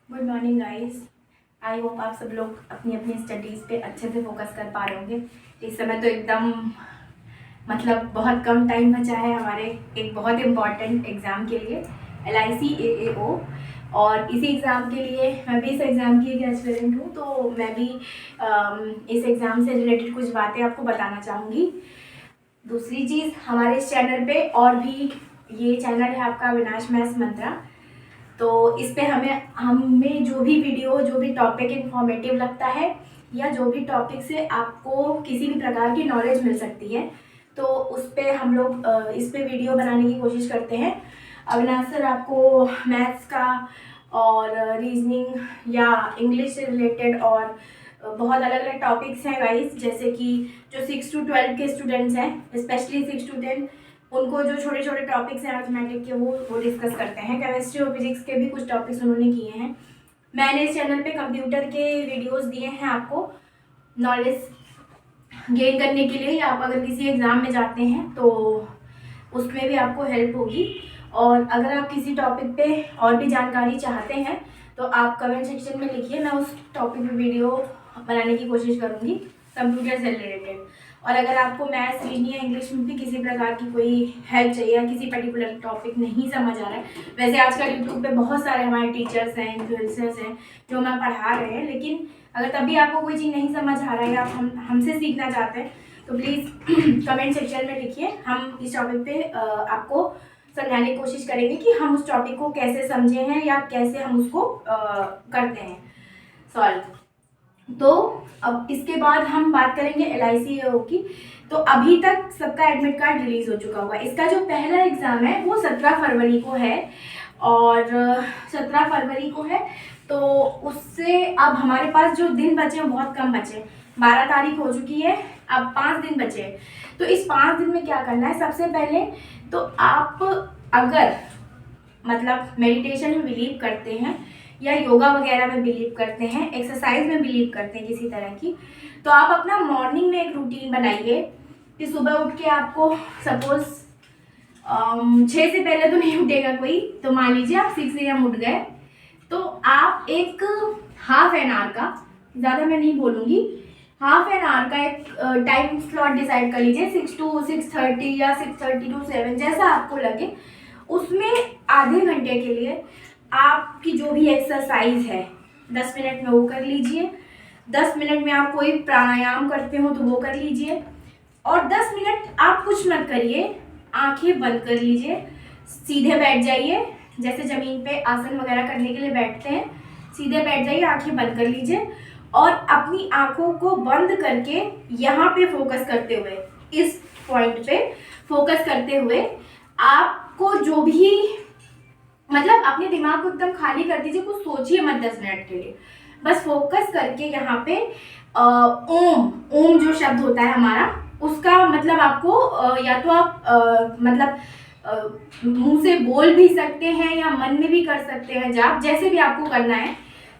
Good morning guys. I hope आप सब लोग अपनी अपनी स्टडीज़ पे अच्छे से फोकस कर पा रहे होंगे। इस समय तो एकदम मतलब बहुत कम टाइम बचा है हमारे एक बहुत इम्पॉर्टेंट एग्ज़ाम के लिए, LIC AAO। और इसी एग्ज़ाम के लिए मैं भी इस एग्ज़ाम की एक एस्पिरेंट हूँ, तो मैं भी इस एग्ज़ाम से रिलेटेड कुछ बातें आपको बताना चाहूँगी। दूसरी चीज़, हमारे इस चैनल पे और भी, ये चैनल है आपका अविनाश मैथ्स मंत्रा, तो इस पे हमें जो भी वीडियो, जो भी टॉपिक इन्फॉर्मेटिव लगता है या जो भी टॉपिक से आपको किसी भी प्रकार की नॉलेज मिल सकती है, तो उस पे हम लोग इस पे वीडियो बनाने की कोशिश करते हैं। अविनाश सर आपको मैथ्स का और रीजनिंग या इंग्लिश से रिलेटेड और बहुत अलग अलग टॉपिक्स हैं गाइस, जैसे कि जो 6 to 12 के स्टूडेंट्स हैं, स्पेशली 6 to 10, उनको जो छोटे छोटे टॉपिक्स हैं अर्थमेटिक के वो डिस्कस करते हैं। केमिस्ट्री और फिजिक्स के भी कुछ टॉपिक्स उन्होंने किए हैं। मैंने इस चैनल पे कंप्यूटर के वीडियोस दिए हैं आपको नॉलेज गेन करने के लिए, या आप अगर किसी एग्ज़ाम में जाते हैं तो उसमें भी आपको हेल्प होगी। और अगर आप किसी टॉपिक पे और भी जानकारी चाहते हैं तो आप कमेंट सेक्शन में लिखिए, मैं उस टॉपिक पे वीडियो बनाने की कोशिश करूँगी कंप्यूटर से रिलेटेड। और अगर आपको मैथ्स, रीजनिंग या इंग्लिश में भी किसी प्रकार की कोई हेल्प चाहिए या किसी पर्टिकुलर टॉपिक नहीं समझ आ रहा है, वैसे आजकल यूट्यूब पे बहुत सारे हमारे टीचर्स हैं, इन्फ्लुएंसर्स हैं जो हमें पढ़ा रहे हैं, लेकिन अगर तभी आपको कोई चीज़ नहीं समझ आ रहा है या आप हमसे सीखना चाहते हैं तो प्लीज़ कमेंट सेक्शन में लिखिए। हम इस टॉपिक पे आपको समझाने की कोशिश करेंगे कि हम उस टॉपिक को कैसे समझे हैं या कैसे हम उसको करते हैं सॉल्व। तो अब इसके बाद हम बात करेंगे LIC AAO की। तो अभी तक सबका एडमिट कार्ड रिलीज हो चुका हुआ है। इसका जो पहला एग्ज़ाम है वो 17 फरवरी को है, और 17 फरवरी को है, तो उससे अब हमारे पास जो दिन बचे हैं बहुत कम बचे। 12 तारीख हो चुकी है, अब 5 दिन बचे हैं। तो इस 5 दिन में क्या करना है, सबसे पहले तो आप अगर मतलब मेडिटेशन में बिलीव करते हैं या योगा वगैरह में बिलीव करते हैं, एक्सरसाइज में बिलीव करते हैं किसी तरह की, तो आप अपना मॉर्निंग में एक रूटीन बनाइए कि सुबह उठ के आपको सपोज 6 से पहले तो नहीं उठेगा कोई, तो मान लीजिए आप 6 AM उठ गए, तो आप एक हाफ एन आवर का, ज़्यादा मैं नहीं बोलूँगी, हाफ एन आवर का एक टाइम स्लॉट डिसाइड कर लीजिए, 6 to 6:30 या 6:30 to 7, जैसा आपको लगे। उसमें आधे घंटे के लिए आपकी जो भी एक्सरसाइज है 10 मिनट में वो कर लीजिए। 10 मिनट में आप कोई प्राणायाम करते हो तो वो कर लीजिए, और 10 मिनट आप कुछ मत करिए, आंखें बंद कर लीजिए, सीधे बैठ जाइए, जैसे ज़मीन पे आसन वगैरह करने के लिए बैठते हैं, सीधे बैठ जाइए, आंखें बंद कर लीजिए, और अपनी आंखों को बंद करके यहाँ पे फोकस करते हुए, इस पॉइंट पे फोकस करते हुए, आपको जो भी मतलब अपने दिमाग को एकदम खाली कर दीजिए, कुछ सोचिए मत 10 मिनट के लिए, बस फोकस करके यहाँ पे ओम ओम जो शब्द होता है हमारा, उसका मतलब आपको या तो आप मतलब मुंह से बोल भी सकते हैं या मन में भी कर सकते हैं, जाप जैसे भी आपको करना है।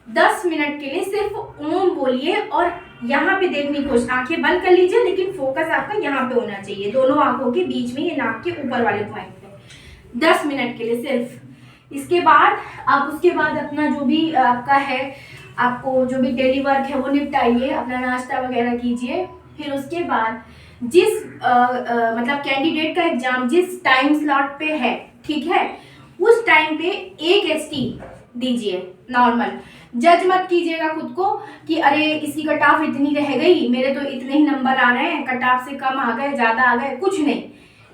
10 मिनट के लिए सिर्फ ओम बोलिए और यहाँ पे देखने की कोशिश, आंखें बंद कर लीजिए, लेकिन फोकस आपका यहाँ पे होना चाहिए, दोनों आंखों के बीच में, ये नाक के ऊपर वाले पॉइंट पे, 10 मिनट के लिए सिर्फ। इसके बाद आप उसके बाद अपना जो भी आपका है, आपको जो भी डेली वर्क है वो निपटाइए, अपना नाश्ता वगैरह कीजिए। फिर उसके बाद जिस मतलब कैंडिडेट का एग्जाम जिस टाइम स्लॉट पे है, ठीक है, उस टाइम पे 1 ST दीजिए नॉर्मल। जज मत कीजिएगा खुद को कि अरे इसकी कट ऑफ इतनी रह गई, मेरे तो इतने ही नंबर आ रहे हैं, कट ऑफ से कम आ गए, ज़्यादा आ गए, कुछ नहीं।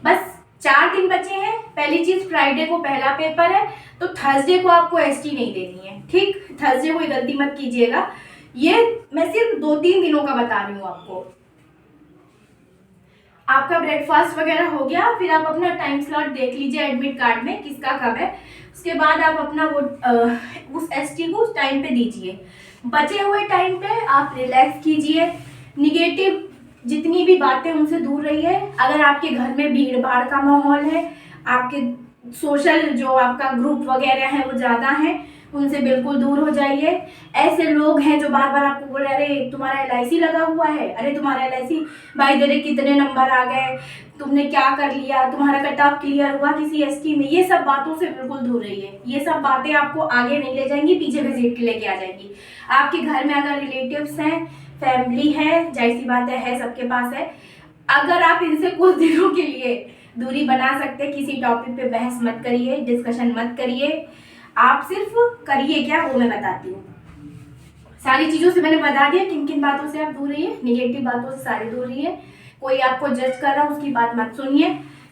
बस 4 दिन बचे हैं। पहली चीज़, फ्राइडे को पहला पेपर है, तो थर्सडे को आपको ST नहीं देनी है, ठीक, थर्सडे को गलती मत कीजिएगा। ये मैं सिर्फ 2-3 दिनों का बता रही हूँ आपको। आपका ब्रेकफास्ट वगैरह हो गया, फिर आप अपना टाइम स्लॉट देख लीजिए एडमिट कार्ड में किसका कब है। उसके बाद आप अपना वो उस ST को उस टाइम पे दीजिए। बचे हुए टाइम पे आप रिलैक्स कीजिए, निगेटिव जितनी भी बातें उनसे दूर रहिए। अगर आपके घर में भीड़ भाड़ का माहौल है, आपके सोशल जो आपका ग्रुप वगैरह है वो ज़्यादा है, उनसे बिल्कुल दूर हो जाइए। ऐसे लोग हैं जो बार बार आपको बोल रहे हैं अरे तुम्हारा LIC लगा हुआ है, अरे तुम्हारा LIC भाई तेरे कितने नंबर आ गए, तुमने क्या कर लिया, तुम्हारा कट ऑफ क्लियर हुआ किसी ST में, ये सब बातों से बिल्कुल दूर रहिए। ये सब बातें आपको आगे नहीं ले जाएंगी, पीछे घसीट के लेके आ जाएंगी। आपके घर में अगर रिलेटिव्स हैं, फैमिली है, जाहिर सी बात है सबके पास है, अगर आप इनसे कुछ दिनों के लिए दूरी बना सकते, किसी टॉपिक पे बहस मत करिए, डिस्कशन मत करिए, आप सिर्फ करिए क्या वो मैं बताती हूँ। सारी चीज़ों से मैंने बता दिया किन किन बातों से आप दूर रहिए, निगेटिव बातों से सारी दूर रहिए। कोई आपको जज कर रहा है उसकी बात मत सुनिए,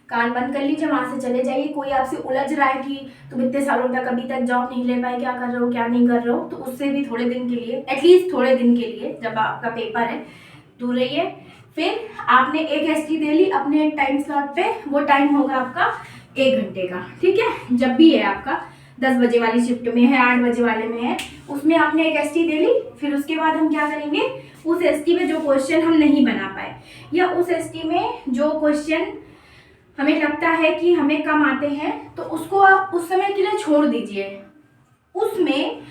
कान बंद कर लीजिए, वहाँ से चले जाइए। कोई आपसे उलझ रहा है कि तुम इतने सालों तक अभी तक जॉब नहीं ले पाए, क्या कर रहे हो क्या नहीं कर रहे हो, तो उससे भी थोड़े दिन के लिए, एटलीस्ट थोड़े दिन के लिए जब आपका पेपर है, दूर रहिए। फिर आपने एक ST दे ली अपने एक टाइम स्लॉट पे, वो टाइम होगा आपका 1 घंटे का, ठीक है। जब भी है आपका 10 बजे वाली शिफ्ट में है, 8 बजे वाले में है, उसमें आपने एक ST दे ली। फिर उसके बाद हम क्या करेंगे, उस ST में जो क्वेश्चन हम नहीं बना पाए या उस ST में जो क्वेश्चन हमें लगता है कि हमें कम आते हैं, तो उसको आप उस समय के लिए छोड़ दीजिए। उसमें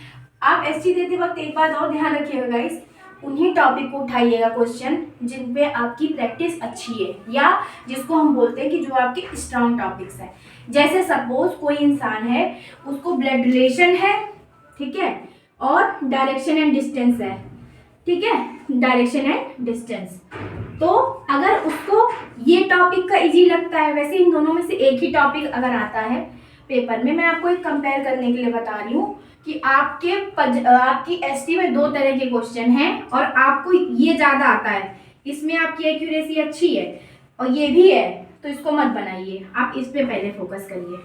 आप ST देते वक्त एक बात और ध्यान रखिएगा गाइस, उन्हीं टॉपिक को उठाइएगा क्वेश्चन जिन पे आपकी प्रैक्टिस अच्छी है, या जिसको हम बोलते हैं कि जो आपके स्ट्रॉन्ग टॉपिक्स हैं। जैसे सपोज कोई इंसान है, उसको ब्लड रिलेशन है, ठीक है, और डायरेक्शन एंड डिस्टेंस है, ठीक है, डायरेक्शन एंड डिस्टेंस। तो अगर उसको ये टॉपिक का इजी लगता है, वैसे इन दोनों में से एक ही टॉपिक अगर आता है पेपर में, मैं आपको एक कंपेयर करने के लिए बता रही हूँ कि आपकी ST में 2 तरह के क्वेश्चन हैं और आपको ये ज़्यादा आता है, इसमें आपकी एक्यूरेसी अच्छी है और ये भी है, तो इसको मत बनाइए, आप इस पे पहले फोकस करिए।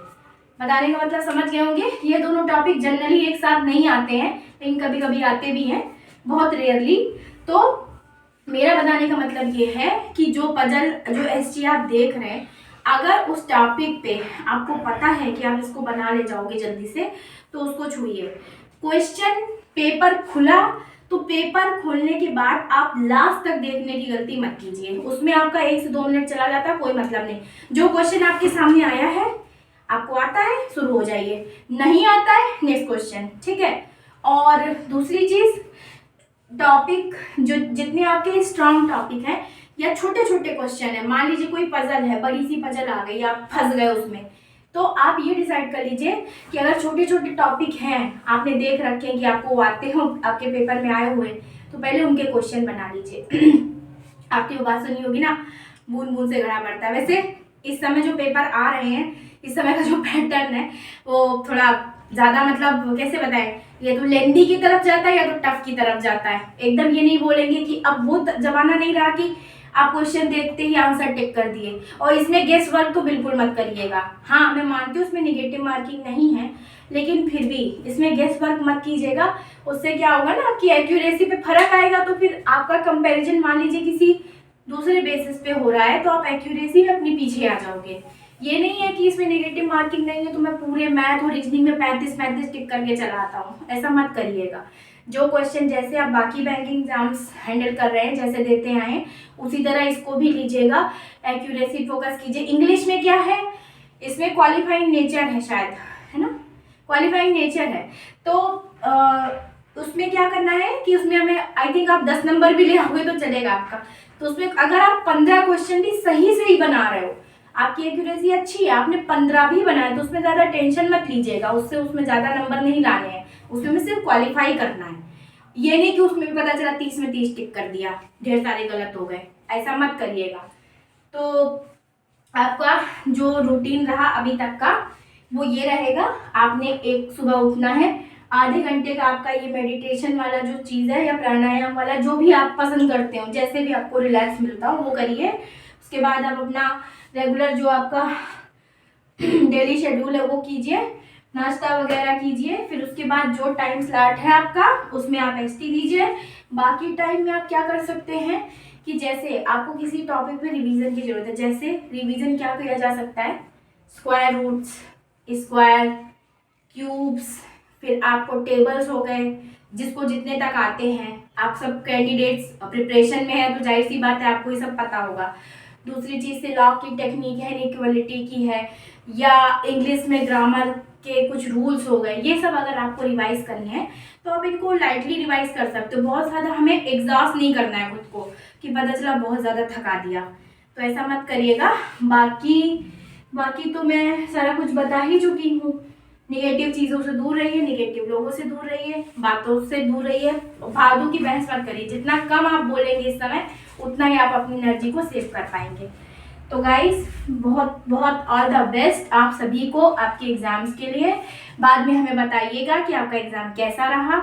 बताने का मतलब समझ गए होंगे। ये दोनों टॉपिक जनरली एक साथ नहीं आते हैं, लेकिन कभी कभी आते भी हैं, बहुत रेयरली। तो मेरा बताने का मतलब ये है कि जो ST आप देख रहे हैं, अगर उस टॉपिक पे आपको पता है कि आप इसको बना ले जाओगे जल्दी से, तो उसको छूइए। क्वेश्चन पेपर खुला, तो पेपर खोलने के बाद आप लास्ट तक देखने की गलती मत कीजिए। उसमें आपका 1 से 2 मिनट चला जाता है, कोई मतलब नहीं। जो क्वेश्चन आपके सामने आया है, आपको आता है, शुरू हो जाइए, नहीं आता है नेक्स्ट क्वेश्चन, ठीक है। और दूसरी चीज, टॉपिक जो जितने आपके स्ट्रॉन्ग टॉपिक हैं या छोटे छोटे क्वेश्चन है, मान लीजिए कोई पजल है, बड़ी सी पजल आ गई, आप फंस गए उसमें, तो आप ये डिसाइड कर लीजिए कि अगर छोटे छोटे टॉपिक हैं, आपने देख रखे हैं कि आपको आते हो, आपके पेपर में आए हुए, तो पहले उनके क्वेश्चन बना लीजिए। आपकी वो बात सुनी होगी ना, बूंद बूंद से घड़ा भरता है। वैसे इस समय जो पेपर आ रहे हैं, इस समय का जो पैटर्न है वो थोड़ा ज़्यादा, मतलब कैसे बताएं, ये तो लेंदी की तरफ जाता है या तो टफ की तरफ जाता है। एकदम ये नहीं बोलेंगे कि अब वो जमाना नहीं रहा कि आप क्वेश्चन देखते ही आंसर टिक कर दिए। और इसमें गेस वर्क तो बिल्कुल मत करिएगा। हाँ, मैं मानती हूँ इसमें निगेटिव मार्किंग नहीं है, लेकिन फिर भी इसमें गेस वर्क मत कीजिएगा। उससे क्या होगा ना, आपकी एक्यूरेसी पे फर्क आएगा, तो फिर आपका कंपैरिजन मान लीजिए किसी दूसरे बेसिस पे हो रहा है, तो आप एक्यूरेसी में अपनी पीछे आ जाओगे। ये नहीं है कि इसमें नेगेटिव मार्किंग नहीं है तो मैं पूरे मैथ और रीजनिंग में 35-35 टिक करके चला आता हूँ, ऐसा मत करिएगा। जो क्वेश्चन जैसे आप बाकी बैंकिंग एग्जाम्स हैंडल कर रहे हैं, जैसे देते आए हैं, उसी तरह इसको भी लीजिएगा, एक्यूरेसी फोकस कीजिए। इंग्लिश में क्या है, इसमें क्वालिफाइंग नेचर है शायद, है ना, क्वालिफाइंग नेचर है, तो उसमें क्या करना है कि उसमें हमें आई थिंक आप 10 नंबर भी ले आओगे तो चलेगा आपका। तो उसमें अगर आप 15 क्वेश्चन भी सही बना रहे हो, आपकी एक्यूरेसी अच्छी है, आपने 15 भी बनाए, तो उसमें ज़्यादा टेंशन मत लीजिएगा, उसमें ज़्यादा नंबर नहीं लाने हैं, उसमें सिर्फ क्वालिफाई करना है। ये नहीं कि उसमें भी पता चला 30 में 30 टिक कर दिया, ढेर सारे गलत हो गए, ऐसा मत करिएगा। तो आपका जो रूटीन रहा अभी तक का वो ये रहेगा, आपने एक सुबह उठना है, आधे घंटे का आपका ये मेडिटेशन वाला जो चीज़ है या प्राणायाम वाला, जो भी आप पसंद करते हो, जैसे भी आपको रिलैक्स मिलता हो वो करिए। उसके बाद आप अपना रेगुलर जो आपका डेली शेड्यूल है वो कीजिए, नाश्ता वगैरह कीजिए। फिर उसके बाद जो टाइम स्लॉट है आपका उसमें आप ST दीजिए। बाकी टाइम में आप क्या कर सकते हैं कि जैसे आपको किसी टॉपिक पे रिवीजन की जरूरत है, जैसे रिवीजन क्या किया जा सकता है, स्क्वायर रूट्स, स्क्वायर, क्यूब्स, फिर आपको टेबल्स हो गए, जिसको जितने तक आते हैं। आप सब कैंडिडेट्स प्रिपरेशन में है तो जाहिर सी बात है आपको ये सब पता होगा। दूसरी चीज़ से लॉ की टेक्निक है, इनइक्वालिटी की है, या इंग्लिश में ग्रामर के कुछ रूल्स हो गए, ये सब अगर आपको रिवाइज करने हैं तो आप इनको लाइटली रिवाइज कर सकते हो। बहुत ज़्यादा हमें एग्जॉस्ट नहीं करना है खुद को कि पता चला बहुत ज़्यादा थका दिया, तो ऐसा मत करिएगा। बाकी तो मैं सारा कुछ बता ही चुकी हूँ। निगेटिव चीज़ों से दूर रहिए, निगेटिव लोगों से दूर रहिए, बातों से दूर रहिए, फालतू की बहस मत करिए। जितना कम आप बोलेंगे इस समय उतना ही आप अपनी एनर्जी को सेव कर पाएंगे। तो गाइस बहुत बहुत ऑल द बेस्ट आप सभी को आपके एग्ज़ाम्स के लिए। बाद में हमें बताइएगा कि आपका एग्ज़ाम कैसा रहा।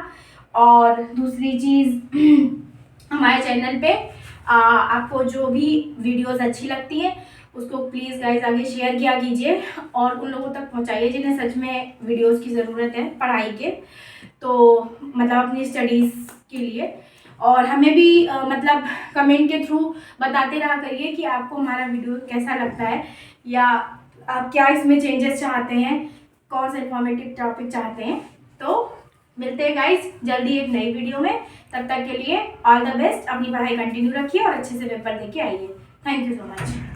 और दूसरी चीज़ हमारे चैनल पे आपको जो भी वीडियोस अच्छी लगती है उसको प्लीज़ गाइस आगे शेयर किया कीजिए और उन लोगों तक पहुंचाइए जिन्हें सच में वीडियोस की ज़रूरत है पढ़ाई के, तो मतलब अपनी स्टडीज़ के लिए। और हमें भी मतलब कमेंट के थ्रू बताते रहा करिए कि आपको हमारा वीडियो कैसा लगता है या आप क्या इसमें चेंजेस चाहते हैं, कौन सा इन्फॉर्मेटिव टॉपिक चाहते हैं। तो मिलते हैं गाइस जल्दी एक नई वीडियो में। तब तक के लिए ऑल द बेस्ट, अपनी पढ़ाई कंटिन्यू रखिए और अच्छे से पेपर देके आइए। Thank you so much.